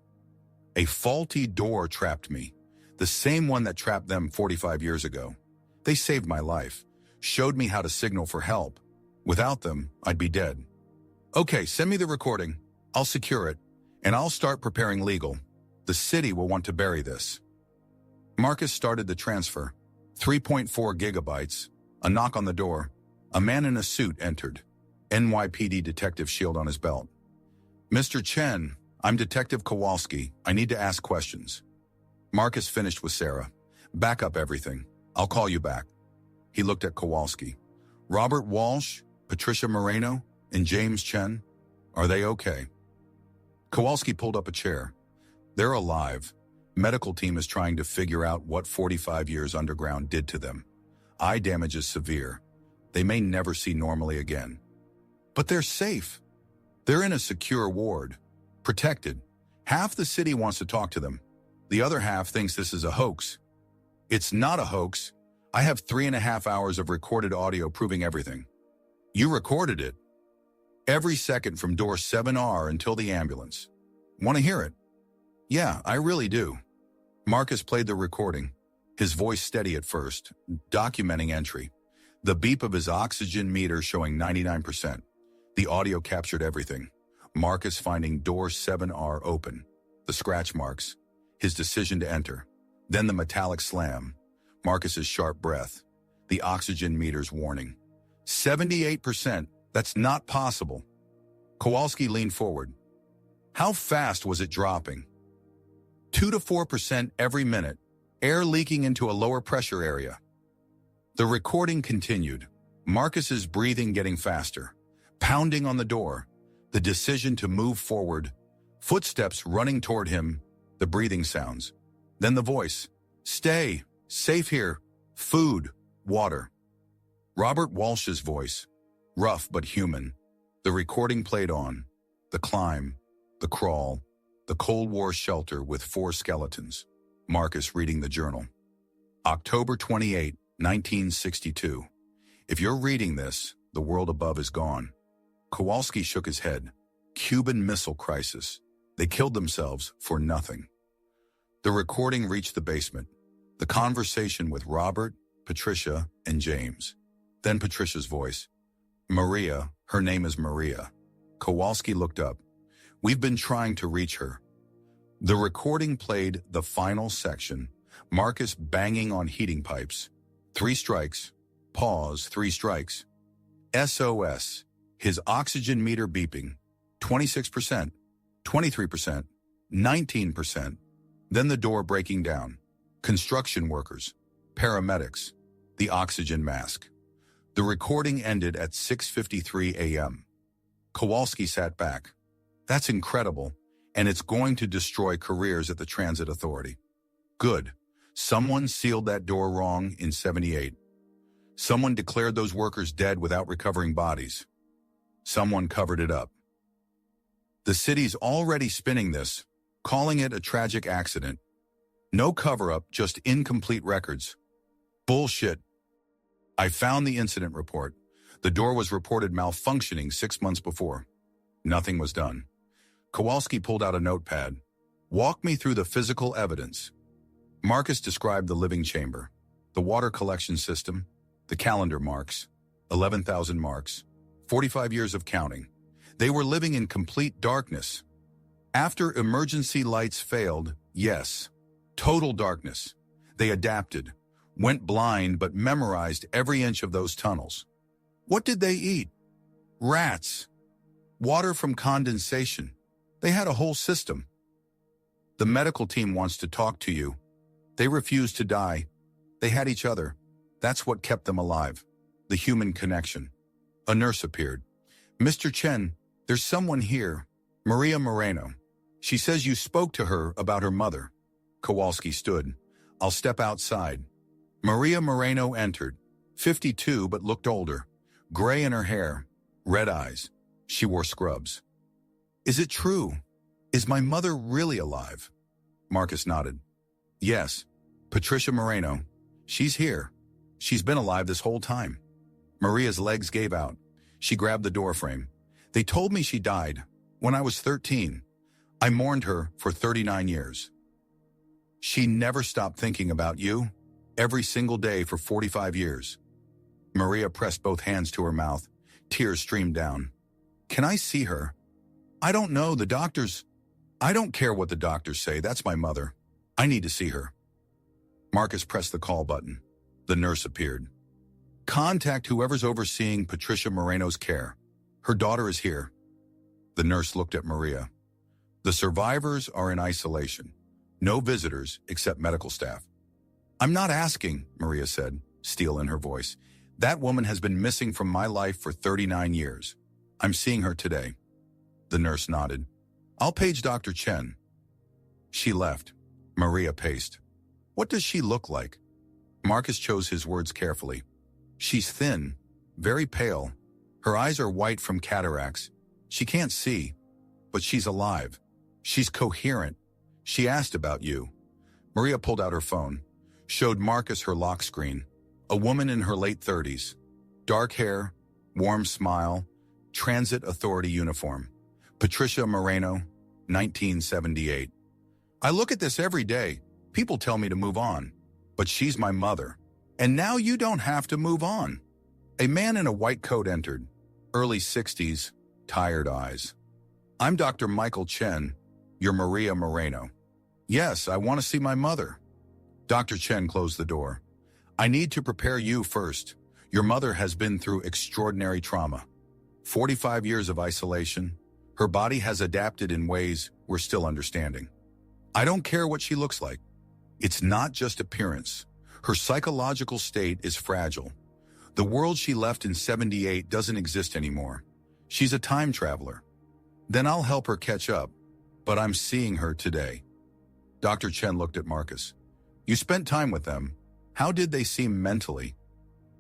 A faulty door trapped me, the same one that trapped them 45 years ago. They saved my life, showed me how to signal for help. Without them, I'd be dead. Okay, send me the recording. I'll secure it, and I'll start preparing legal. The city will want to bury this. Marcus started the transfer. 3.4 gigabytes. A knock on the door. A man in a suit entered. NYPD detective shield on his belt. Mr. Chen, I'm Detective Kowalski. I need to ask questions. Marcus finished with Sarah. Back up everything. I'll call you back. He looked at Kowalski. Robert Walsh, Patricia Moreno, and James Chen, are they okay? Kowalski pulled up a chair. They're alive. Medical team is trying to figure out what 45 years underground did to them. Eye damage is severe. They may never see normally again. But they're safe. They're in a secure ward. Protected. Half the city wants to talk to them. The other half thinks this is a hoax. It's not a hoax. I have 3.5 hours of recorded audio proving everything. You recorded it. Every second from door 7R until the ambulance. Want to hear it? Yeah, I really do. Marcus played the recording, his voice steady at first, documenting entry. The beep of his oxygen meter showing 99%. The audio captured everything. Marcus finding door 7R open, the scratch marks, his decision to enter. Then the metallic slam, Marcus's sharp breath, the oxygen meter's warning. 78%, that's not possible. Kowalski leaned forward. How fast was it dropping? 2 to 4% every minute, air leaking into a lower pressure area. The recording continued, Marcus's breathing getting faster, pounding on the door, the decision to move forward, footsteps running toward him, the breathing sounds. Then the voice, stay, safe here, food, water. Robert Walsh's voice, rough but human. The recording played on, the climb, the crawl, The Cold War shelter with 4 skeletons. Marcus reading the journal. October 28, 1962. If you're reading this, the world above is gone. Kowalski shook his head. Cuban Missile Crisis. They killed themselves for nothing. The recording reached the basement. The conversation with Robert, Patricia, and James. Then Patricia's voice. Maria, her name is Maria. Kowalski looked up. We've been trying to reach her. The recording played the final section. Marcus banging on heating pipes. 3 strikes. Pause, 3 strikes. SOS. His oxygen meter beeping. 26%. 23%. 19%. Then the door breaking down. Construction workers. Paramedics. The oxygen mask. The recording ended at 6:53 a.m. Kowalski sat back. That's incredible, and it's going to destroy careers at the Transit Authority. Good. Someone sealed that door wrong in 78. Someone declared those workers dead without recovering bodies. Someone covered it up. The city's already spinning this, calling it a tragic accident. No cover-up, just incomplete records. Bullshit. I found the incident report. The door was reported malfunctioning 6 months before. Nothing was done. Kowalski pulled out a notepad. Walk me through the physical evidence. Marcus described the living chamber, the water collection system, the calendar marks, 11,000 marks, 45 years of counting. They were living in complete darkness. After emergency lights failed, yes, total darkness. They adapted, went blind, but memorized every inch of those tunnels. What did they eat? Rats. Water from condensation. They had a whole system. The medical team wants to talk to you. They refused to die. They had each other. That's what kept them alive. The human connection. A nurse appeared. Mr. Chen, there's someone here. Maria Moreno. She says you spoke to her about her mother. Kowalski stood. I'll step outside. Maria Moreno entered. 52, but looked older. Gray in her hair. Red eyes. She wore scrubs. Is it true? Is my mother really alive? Marcus nodded. Yes. Patricia Moreno. She's here. She's been alive this whole time. Maria's legs gave out. She grabbed the doorframe. They told me she died when I was 13. I mourned her for 39 years. She never stopped thinking about you, every single day for 45 years. Maria pressed both hands to her mouth. Tears streamed down. Can I see her? I don't know, the doctors. I don't care what the doctors say, that's my mother. I need to see her. Marcus pressed the call button. The nurse appeared. Contact whoever's overseeing Patricia Moreno's care. Her daughter is here. The nurse looked at Maria. The survivors are in isolation. No visitors except medical staff. I'm not asking, Maria said, steel in her voice. That woman has been missing from my life for 39 years. I'm seeing her today. The nurse nodded. I'll page Dr. Chen. She left. Maria paced. What does she look like? Marcus chose his words carefully. She's thin, very pale. Her eyes are white from cataracts. She can't see, but she's alive. She's coherent. She asked about you. Maria pulled out her phone, showed Marcus her lock screen. A woman in her late 30s. Dark hair, warm smile, Transit Authority uniform. Patricia Moreno, 1978. I look at this every day. People tell me to move on, but she's my mother. And now you don't have to move on. A man in a white coat entered, early 60s, tired eyes. I'm Dr. Michael Chen, your Maria Moreno. Yes, I want to see my mother. Dr. Chen closed the door. I need to prepare you first. Your mother has been through extraordinary trauma. 45 years of isolation. Her body has adapted in ways we're still understanding. I don't care what she looks like. It's not just appearance. Her psychological state is fragile. The world she left in 78 doesn't exist anymore. She's a time traveler. Then I'll help her catch up. But I'm seeing her today. Dr. Chen looked at Marcus. You spent time with them. How did they seem mentally?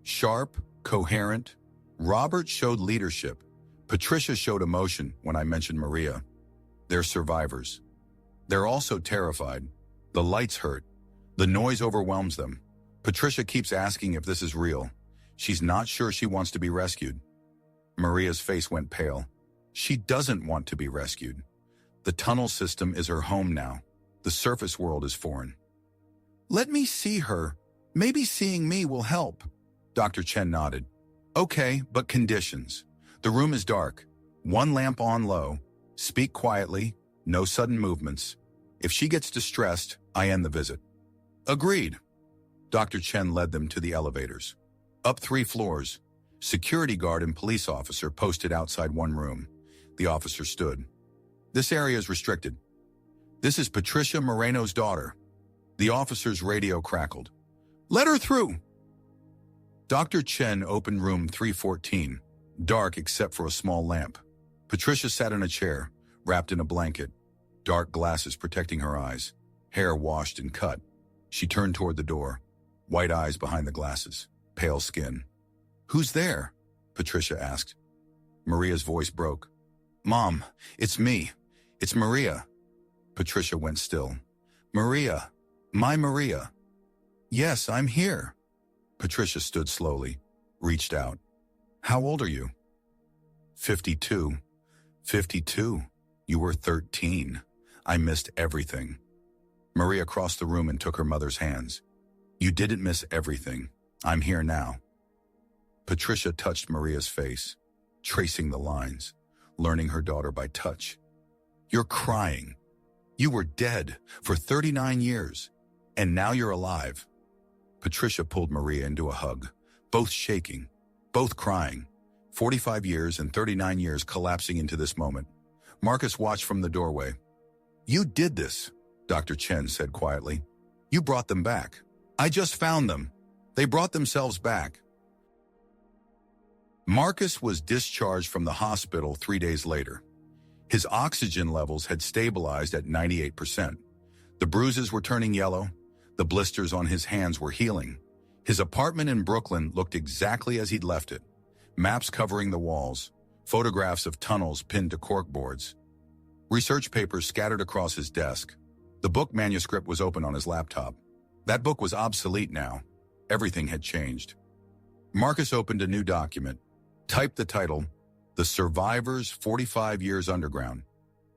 Sharp, coherent. Robert showed leadership. Patricia showed emotion when I mentioned Maria. They're survivors. They're also terrified. The lights hurt. The noise overwhelms them. Patricia keeps asking if this is real. She's not sure she wants to be rescued. Maria's face went pale. She doesn't want to be rescued. The tunnel system is her home now. The surface world is foreign. Let me see her. Maybe seeing me will help. Dr. Chen nodded. Okay, but conditions. The room is dark. One lamp on low. Speak quietly. No sudden movements. If she gets distressed, I end the visit. Agreed. Dr. Chen led them to the elevators. Up 3 floors. Security guard and police officer posted outside one room. The officer stood. This area is restricted. This is Patricia Moreno's daughter. The officer's radio crackled. Let her through. Dr. Chen opened room 314, dark except for a small lamp. Patricia sat in a chair, wrapped in a blanket, dark glasses protecting her eyes, hair washed and cut. She turned toward the door, white eyes behind the glasses, pale skin. Who's there? Patricia asked. Maria's voice broke. Mom, it's me. It's Maria. Patricia went still. Maria. My Maria. Yes, I'm here. Patricia stood slowly, reached out. How old are you? 52. 52. You were 13. I missed everything. Maria crossed the room and took her mother's hands. You didn't miss everything. I'm here now. Patricia touched Maria's face, tracing the lines, learning her daughter by touch. You're crying. You were dead for 39 years, and now you're alive. Patricia pulled Maria into a hug, both shaking, both crying. 45 years and 39 years collapsing into this moment. Marcus watched from the doorway. You did this, Dr. Chen said quietly. You brought them back. I just found them. They brought themselves back. Marcus was discharged from the hospital 3 days later. His oxygen levels had stabilized at 98%. The bruises were turning yellow. The blisters on his hands were healing. His apartment in Brooklyn looked exactly as he'd left it. Maps covering the walls, photographs of tunnels pinned to corkboards. Research papers scattered across his desk. The book manuscript was open on his laptop. That book was obsolete now. Everything had changed. Marcus opened a new document, typed the title, The Survivors 45 Years Underground.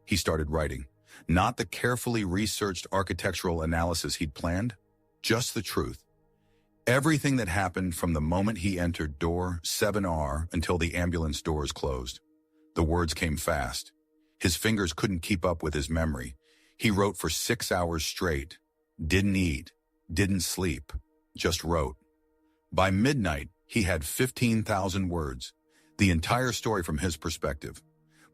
He started writing, not the carefully researched architectural analysis he'd planned, just the truth. Everything that happened from the moment he entered door 7R until the ambulance doors closed. The words came fast. His fingers couldn't keep up with his memory. He wrote for 6 hours straight. Didn't eat, didn't sleep, just wrote. By midnight, he had 15,000 words, the entire story from his perspective.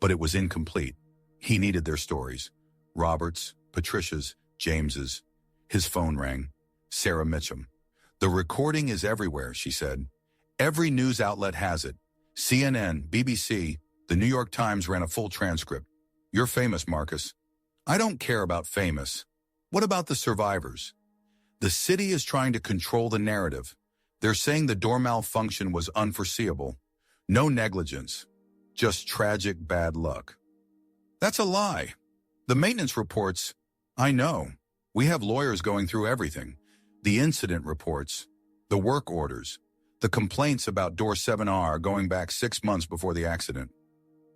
But it was incomplete. He needed their stories. Robert's, Patricia's, James's. His phone rang. Sarah Mitchum. The recording is everywhere, she said. Every news outlet has it. CNN, BBC, the New York Times ran a full transcript. You're famous, Marcus. I don't care about famous. What about the survivors? The city is trying to control the narrative. They're saying the door malfunction was unforeseeable. No negligence. Just tragic bad luck. That's a lie. The maintenance reports, I know. We have lawyers going through everything. The incident reports, the work orders, the complaints about door 7R going back 6 months before the accident.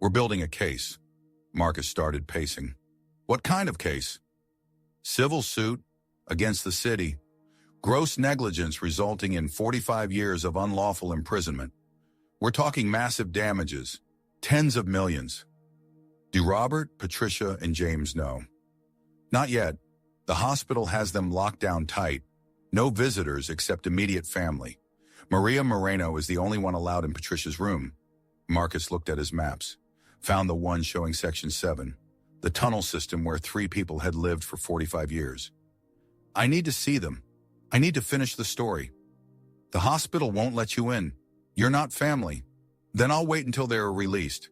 We're building a case. Marcus started pacing. What kind of case? Civil suit against the city. Gross negligence resulting in 45 years of unlawful imprisonment. We're talking massive damages, tens of millions. Do Robert, Patricia, and James know? Not yet. The hospital has them locked down tight. No visitors except immediate family. Maria Moreno is the only one allowed in Patricia's room. Marcus looked at his maps, found the one showing Section 7, the tunnel system where 3 people had lived for 45 years. I need to see them. I need to finish the story. The hospital won't let you in. You're not family. Then I'll wait until they're released.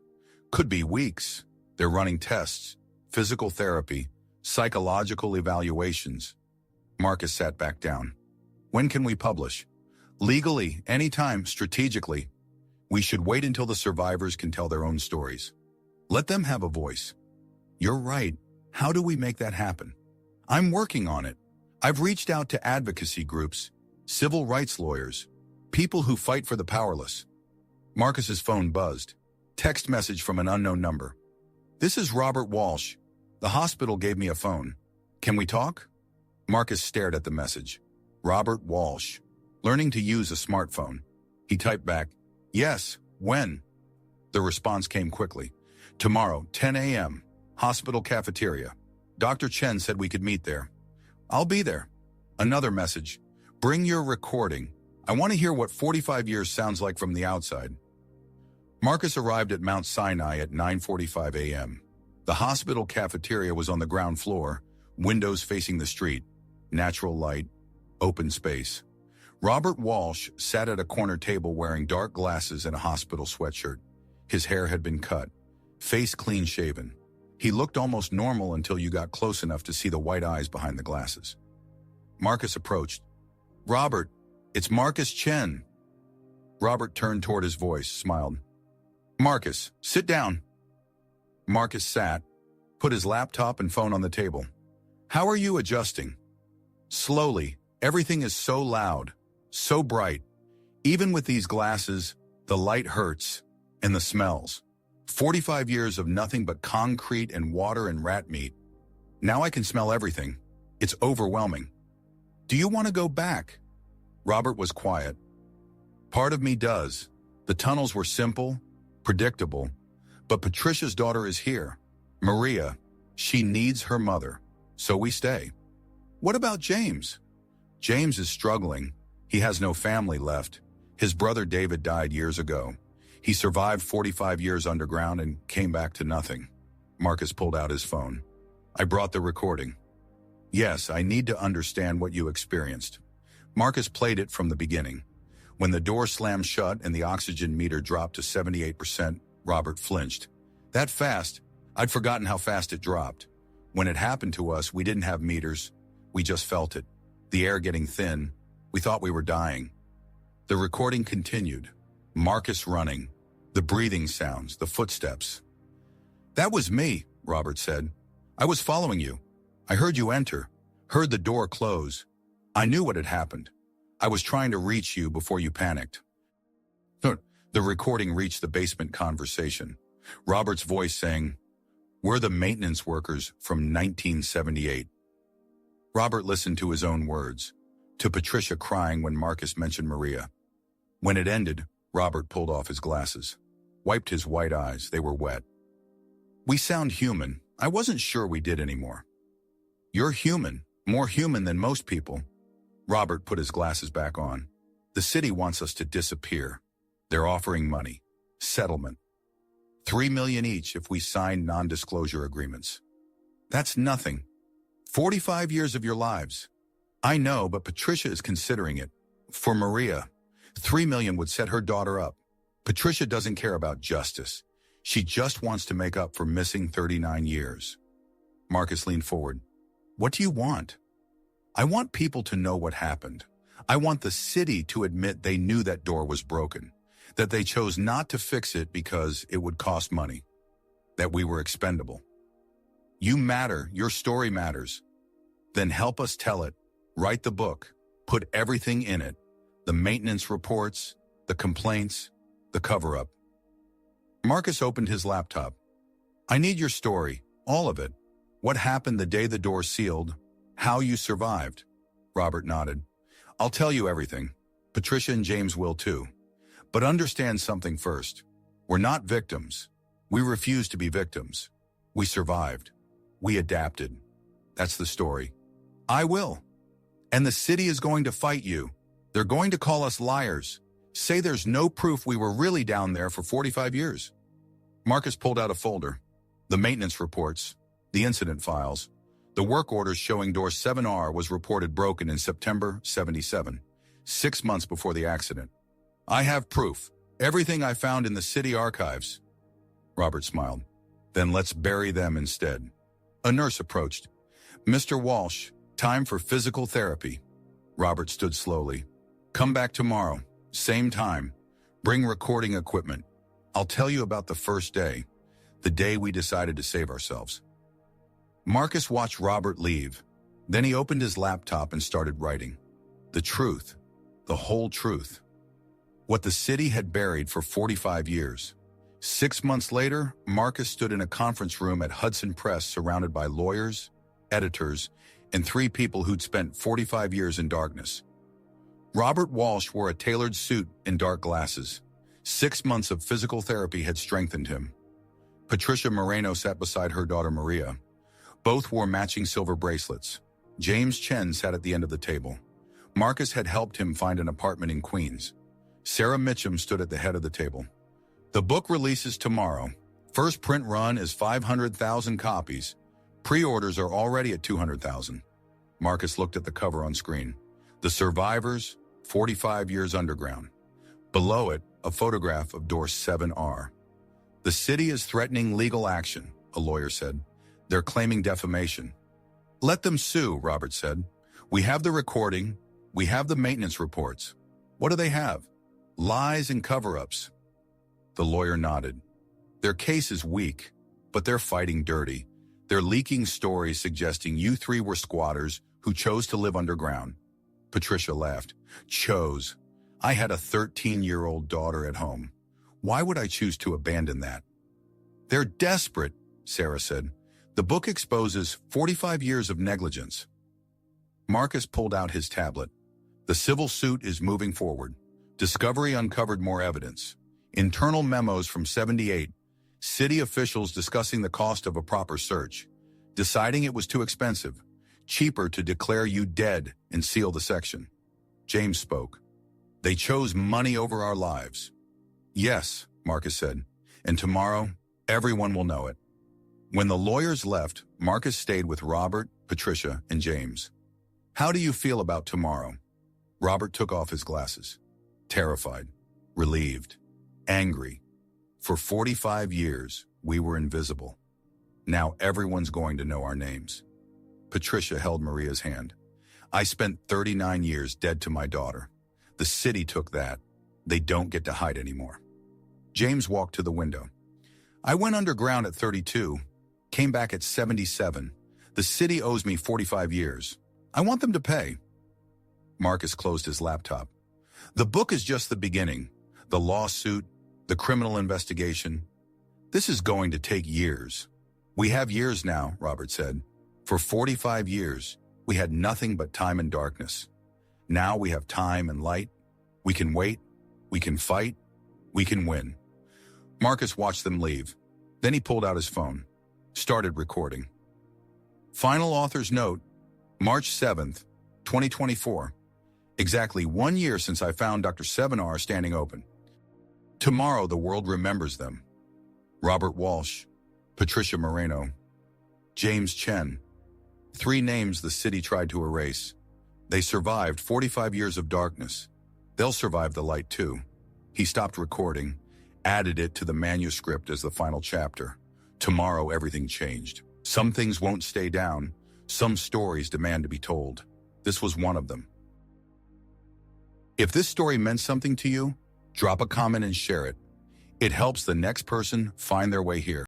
Could be weeks. They're running tests, physical therapy, psychological evaluations. Marcus sat back down. When can we publish? Legally, anytime, strategically. We should wait until the survivors can tell their own stories. Let them have a voice. You're right. How do we make that happen? I'm working on it. I've reached out to advocacy groups, civil rights lawyers, people who fight for the powerless. Marcus's phone buzzed. Text message from an unknown number. This is Robert Walsh. The hospital gave me a phone. Can we talk? Marcus stared at the message. Robert Walsh. Learning to use a smartphone. He typed back, yes, when? The response came quickly. Tomorrow, 10 a.m., hospital cafeteria. Dr. Chen said we could meet there. I'll be there. Another message. Bring your recording. I want to hear what 45 years sounds like from the outside. Marcus arrived at Mount Sinai at 9:45 a.m. The hospital cafeteria was on the ground floor, windows facing the street, natural light, open space. Robert Walsh sat at a corner table wearing dark glasses and a hospital sweatshirt. His hair had been cut, face clean-shaven. He looked almost normal until you got close enough to see the white eyes behind the glasses. Marcus approached. Robert, it's Marcus Chen. Robert turned toward his voice, smiled. Marcus, sit down. Marcus sat, put his laptop and phone on the table. How are you adjusting? Slowly. Everything is so loud, so bright. Even with these glasses, the light hurts, and the smells. 45 years of nothing but concrete and water and rat meat. Now I can smell everything. It's overwhelming. Do you want to go back? Robert was quiet. Part of me does. The tunnels were simple, predictable, but Patricia's daughter is here. Maria, she needs her mother, so we stay. What about James? James is struggling. He has no family left. His brother David died years ago. He survived 45 years underground and came back to nothing. Marcus pulled out his phone. I brought the recording. Yes, I need to understand what you experienced. Marcus played it from the beginning. When the door slammed shut and the oxygen meter dropped to 78%, Robert flinched. That fast? I'd forgotten how fast it dropped. When it happened to us, we didn't have meters. We just felt it. The air getting thin. We thought we were dying. The recording continued. Marcus running. The breathing sounds, the footsteps. That was me, Robert said. I was following you. I heard you enter, heard the door close. I knew what had happened. I was trying to reach you before you panicked. The recording reached the basement conversation. Robert's voice saying, we're the maintenance workers from 1978. Robert listened to his own words, to Patricia crying when Marcus mentioned Maria. When it ended, Robert pulled off his glasses, wiped his white eyes. They were wet. We sound human. I wasn't sure we did anymore. You're human, more human than most people. Robert put his glasses back on. The city wants us to disappear. They're offering money, settlement. $3 million each if we sign non-disclosure agreements. That's nothing. 45 years of your lives. I know, but Patricia is considering it. For Maria, $3 million would set her daughter up. Patricia doesn't care about justice. She just wants to make up for missing 39 years. Marcus leaned forward. What do you want? I want people to know what happened. I want the city to admit they knew that door was broken, that they chose not to fix it because it would cost money, that we were expendable. You matter. Your story matters. Then help us tell it. Write the book. Put everything in it. The maintenance reports, the complaints, the cover-up. Marcus opened his laptop. I need your story, all of it. What happened the day the door sealed? How you survived? Robert nodded. I'll tell you everything. Patricia and James will too. But understand something first. We're not victims. We refused to be victims. We survived. We adapted. That's the story. I will. And the city is going to fight you. They're going to call us liars. Say there's no proof we were really down there for 45 years. Marcus pulled out a folder. The maintenance reports, the incident files, the work orders showing door 7R was reported broken in September 77, 6 months before the accident. I have proof. Everything I found in the city archives. Robert smiled. Then let's bury them instead. A nurse approached. Mr. Walsh, time for physical therapy. Robert stood slowly. Come back tomorrow. Same time. Bring recording equipment. I'll tell you about the first day. The day we decided to save ourselves. Marcus watched Robert leave. Then he opened his laptop and started writing. The truth. The whole truth. What the city had buried for 45 years. 6 months later, Marcus stood in a conference room at Hudson Press surrounded by lawyers, editors, and 3 people who'd spent 45 years in darkness. Robert Walsh wore a tailored suit and dark glasses. 6 months of physical therapy had strengthened him. Patricia Moreno sat beside her daughter Maria. Both wore matching silver bracelets. James Chen sat at the end of the table. Marcus had helped him find an apartment in Queens. Sarah Mitchum stood at the head of the table. The book releases tomorrow. First print run is 500,000 copies. Pre-orders are already at 200,000. Marcus looked at the cover on screen. The Survivors, 45 Years Underground. Below it, a photograph of door 7R. The city is threatening legal action, a lawyer said. They're claiming defamation. Let them sue, Robert said. We have the recording. We have the maintenance reports. What do they have? Lies and cover-ups. The lawyer nodded. Their case is weak, but they're fighting dirty. They're leaking stories suggesting you 3 were squatters who chose to live underground. Patricia laughed. Chose. I had a 13-year-old daughter at home. Why would I choose to abandon that? They're desperate, Sarah said. The book exposes 45 years of negligence. Marcus pulled out his tablet. The civil suit is moving forward. Discovery uncovered more evidence. Internal memos from '78. City officials discussing the cost of a proper search. Deciding it was too expensive. Cheaper to declare you dead and seal the section. James spoke. They chose money over our lives. Yes, Marcus said. And tomorrow, everyone will know it. When the lawyers left, Marcus stayed with Robert, Patricia, and James. How do you feel about tomorrow? Robert took off his glasses. Terrified, relieved, angry. For 45 years, we were invisible. Now everyone's going to know our names. Patricia held Maria's hand. I spent 39 years dead to my daughter. The city took that. They don't get to hide anymore. James walked to the window. I went underground at 32, came back at 77. The city owes me 45 years. I want them to pay. Marcus closed his laptop. The book is just the beginning. The lawsuit, the criminal investigation. This is going to take years. We have years now, Robert said. For 45 years, we had nothing but time and darkness. Now we have time and light. We can wait. We can fight. We can win. Marcus watched them leave. Then he pulled out his phone, started recording. Final author's note, March 7th, 2024. Exactly 1 year since I found Dr. 7R standing open. Tomorrow the world remembers them. Robert Walsh, Patricia Moreno, James Chen. 3 names the city tried to erase. They survived 45 years of darkness. They'll survive the light too. He stopped recording, added it to the manuscript as the final chapter. Tomorrow everything changed. Some things won't stay down. Some stories demand to be told. This was one of them. If this story meant something to you, drop a comment and share it. It helps the next person find their way here.